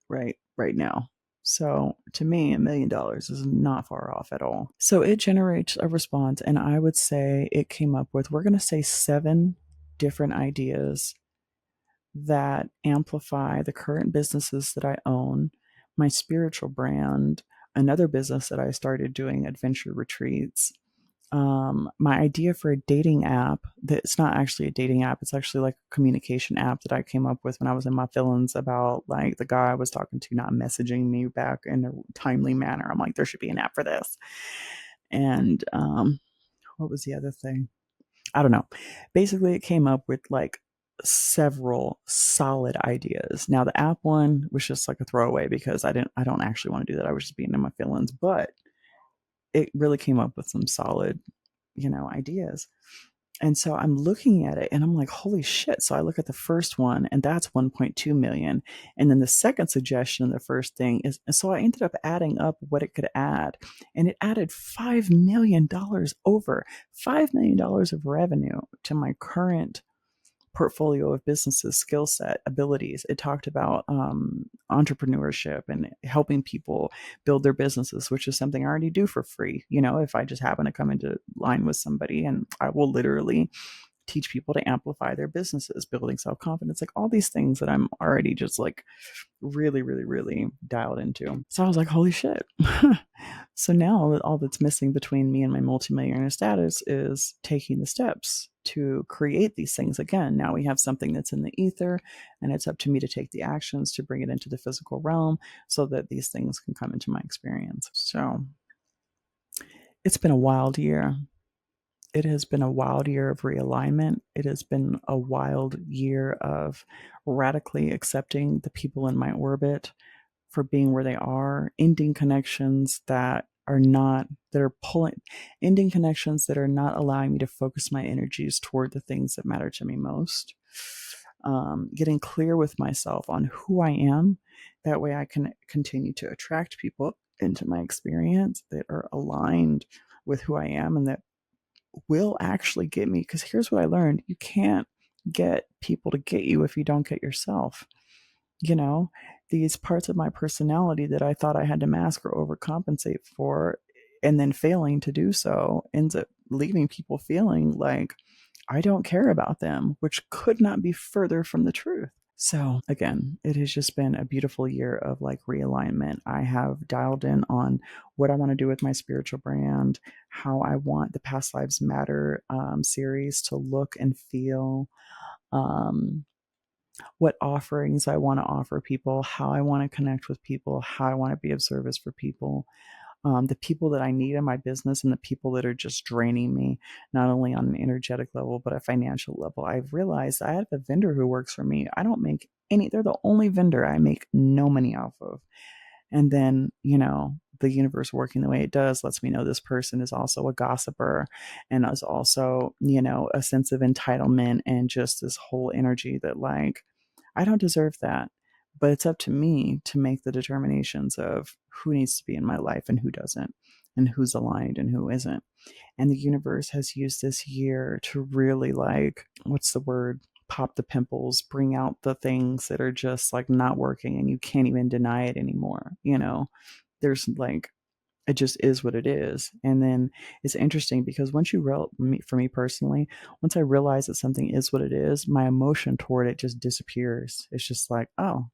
right now. So to me, $1 million is not far off at all. So it generates a response, and I would say it came up with, we're going to say 7 different ideas that amplify the current businesses that I own, my spiritual brand, another business that I started doing adventure retreats, my idea for a dating app that's not actually a dating app. It's actually like a communication app that I came up with when I was in my feelings about like the guy I was talking to not messaging me back in a timely manner. I'm like, there should be an app for this. And what was the other thing? I don't know. Basically, it came up with like several solid ideas. Now, the app one was just like a throwaway because I don't actually want to do that. I was just being in my feelings, but it really came up with some solid, ideas. And so I'm looking at it and I'm like, holy shit. So I look at the first one, and that's 1.2 million. And then the second suggestion, the first thing is, so I ended up adding up what it could add, and it added $5 million, over $5 million of revenue to my current portfolio of businesses, skill set, abilities. It talked about entrepreneurship and helping people build their businesses, which is something I already do for free. If I just happen to come into line with somebody, and I will literally teach people to amplify their businesses, building self-confidence, like all these things that I'm already just like really, really, really dialed into. So I was like, holy shit. So now all that's missing between me and my multimillionaire status is taking the steps to create these things again. Now we have something that's in the ether, and it's up to me to take the actions to bring it into the physical realm so that these things can come into my experience. So it's been a wild year. It has been a wild year of realignment. It has been a wild year of radically accepting the people in my orbit for being where they are, ending connections that are not allowing me to focus my energies toward the things that matter to me most. Getting clear with myself on who I am. That way I can continue to attract people into my experience that are aligned with who I am and that will actually get me. Because here's what I learned: you can't get people to get you if you don't get yourself. These parts of my personality that I thought I had to mask or overcompensate for, and then failing to do so, ends up leaving people feeling like I don't care about them, which could not be further from the truth. So again, it has just been a beautiful year of like realignment. I have dialed in on what I want to do with my spiritual brand, how I want the Past Lives Matter series to look and feel, what offerings I want to offer people, how I want to connect with people, how I want to be of service for people. The people that I need in my business and the people that are just draining me, not only on an energetic level, but a financial level. I've realized I have a vendor who works for me. I don't make any, they're the only vendor I make no money off of. And then, the universe working the way it does lets me know this person is also a gossiper and is also, a sense of entitlement and just this whole energy that like, I don't deserve that. But it's up to me to make the determinations of who needs to be in my life and who doesn't, and who's aligned and who isn't. And the universe has used this year to really like, what's the word? pop the pimples, bring out the things that are just like not working and you can't even deny it anymore. There's like, it just is what it is. And then it's interesting because once for me personally, once I realize that something is what it is, my emotion toward it just disappears. It's just like, oh,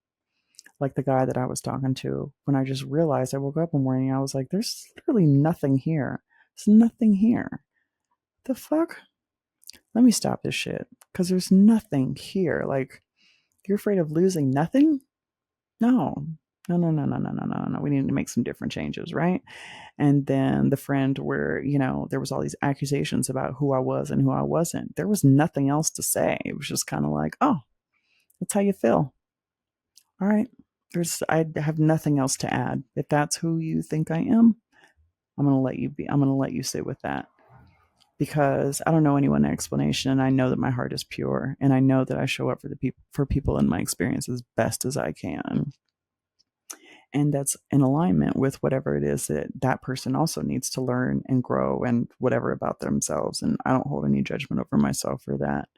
like the guy that I was talking to, when I just realized, I woke up one morning, I was like, there's literally nothing here. There's nothing here. The fuck? Let me stop this shit. Because there's nothing here. Like, you're afraid of losing nothing? No. No. We need to make some different changes, right? And then the friend where, there was all these accusations about who I was and who I wasn't. There was nothing else to say. It was just kind of like, oh, that's how you feel. All right. I have nothing else to add. If that's who you think I am, I'm going to let you be. I'm going to let you sit with that. Because I don't know anyone explanation, and I know that my heart is pure, and I know that I show up for people in my experience as best as I can. And that's in alignment with whatever it is that person also needs to learn and grow and whatever about themselves. And I don't hold any judgment over myself for that.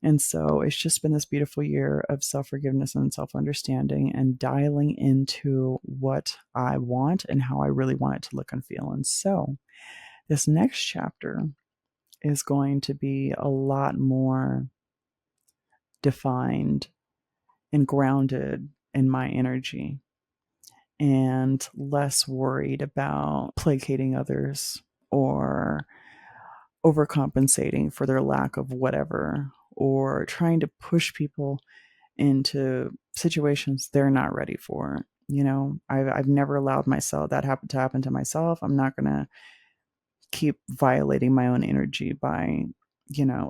And so it's just been this beautiful year of self-forgiveness and self-understanding and dialing into what I want and how I really want it to look and feel. And so this next chapter is going to be a lot more defined and grounded in my energy and less worried about placating others or overcompensating for their lack of whatever, or trying to push people into situations they're not ready for. I've never allowed myself that to happen to myself. I'm not going to keep violating my own energy by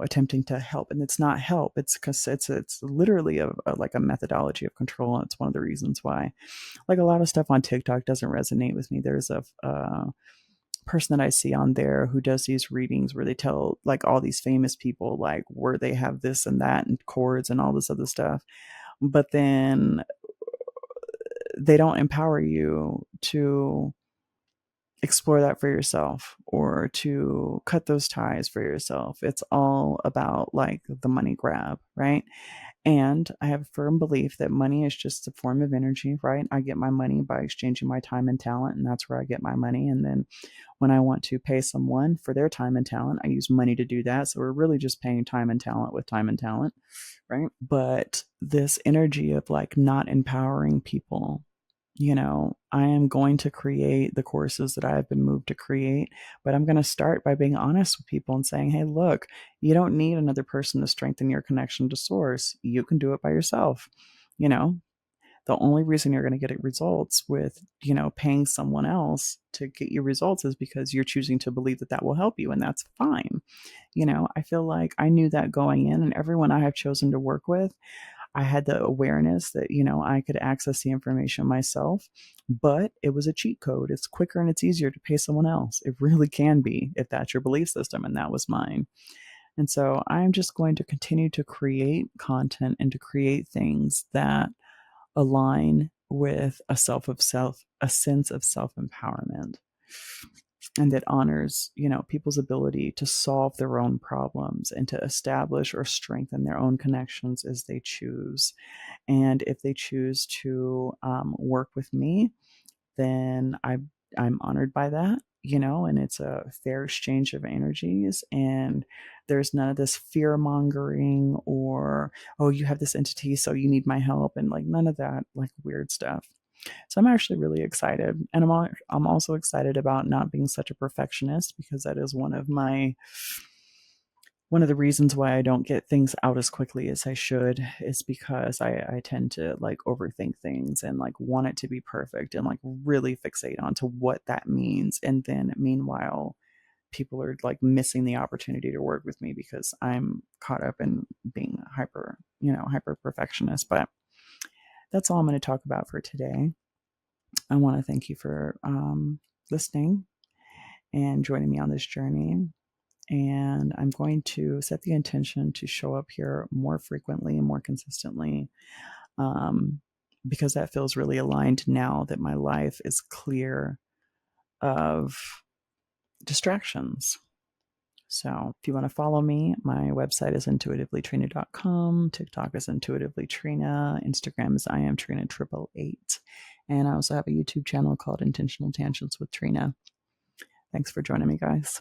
attempting to help. And it's not help, it's because it's literally like a methodology of control. And it's one of the reasons why like a lot of stuff on TikTok doesn't resonate with me. There's a person that I see on there who does these readings where they tell like all these famous people like where they have this and that and chords and all this other stuff, but then they don't empower you to explore that for yourself or to cut those ties for yourself. It's all about like the money grab, right? And I have a firm belief that money is just a form of energy, right? I get my money by exchanging my time and talent, and that's where I get my money. And then when I want to pay someone for their time and talent, I use money to do that. So we're really just paying time and talent with time and talent, right? But this energy of like not empowering people, I am going to create the courses that I've been moved to create, but I'm going to start by being honest with people and saying, hey, look, you don't need another person to strengthen your connection to source. You can do it by yourself. The only reason you're going to get results with, paying someone else to get you results is because you're choosing to believe that will help you. And that's fine. I feel like I knew that going in, and everyone I have chosen to work with, I had the awareness that, I could access the information myself, but it was a cheat code. It's quicker and it's easier to pay someone else. It really can be if that's your belief system, and that was mine. And so I'm just going to continue to create content and to create things that align with a sense of self-empowerment, and that honors, people's ability to solve their own problems and to establish or strengthen their own connections as they choose. And if they choose to work with me, then I'm honored by that, and it's a fair exchange of energies. And there's none of this fear mongering or, oh, you have this entity, so you need my help, and like none of that like weird stuff. So I'm actually really excited. And I'm also excited about not being such a perfectionist, because that is one of the reasons why I don't get things out as quickly as I should, is because I tend to like overthink things and like want it to be perfect and like really fixate onto what that means. And then meanwhile, people are like missing the opportunity to work with me because I'm caught up in being hyper perfectionist. But that's all I'm going to talk about for today. I want to thank you for listening and joining me on this journey. And I'm going to set the intention to show up here more frequently and more consistently, because that feels really aligned now that my life is clear of distractions. So if you want to follow me, my website is intuitivelytrina.com. TikTok is intuitivelytrina. Instagram is IamTrina888. And I also have a YouTube channel called Intentional Tangents with Trina. Thanks for joining me, guys.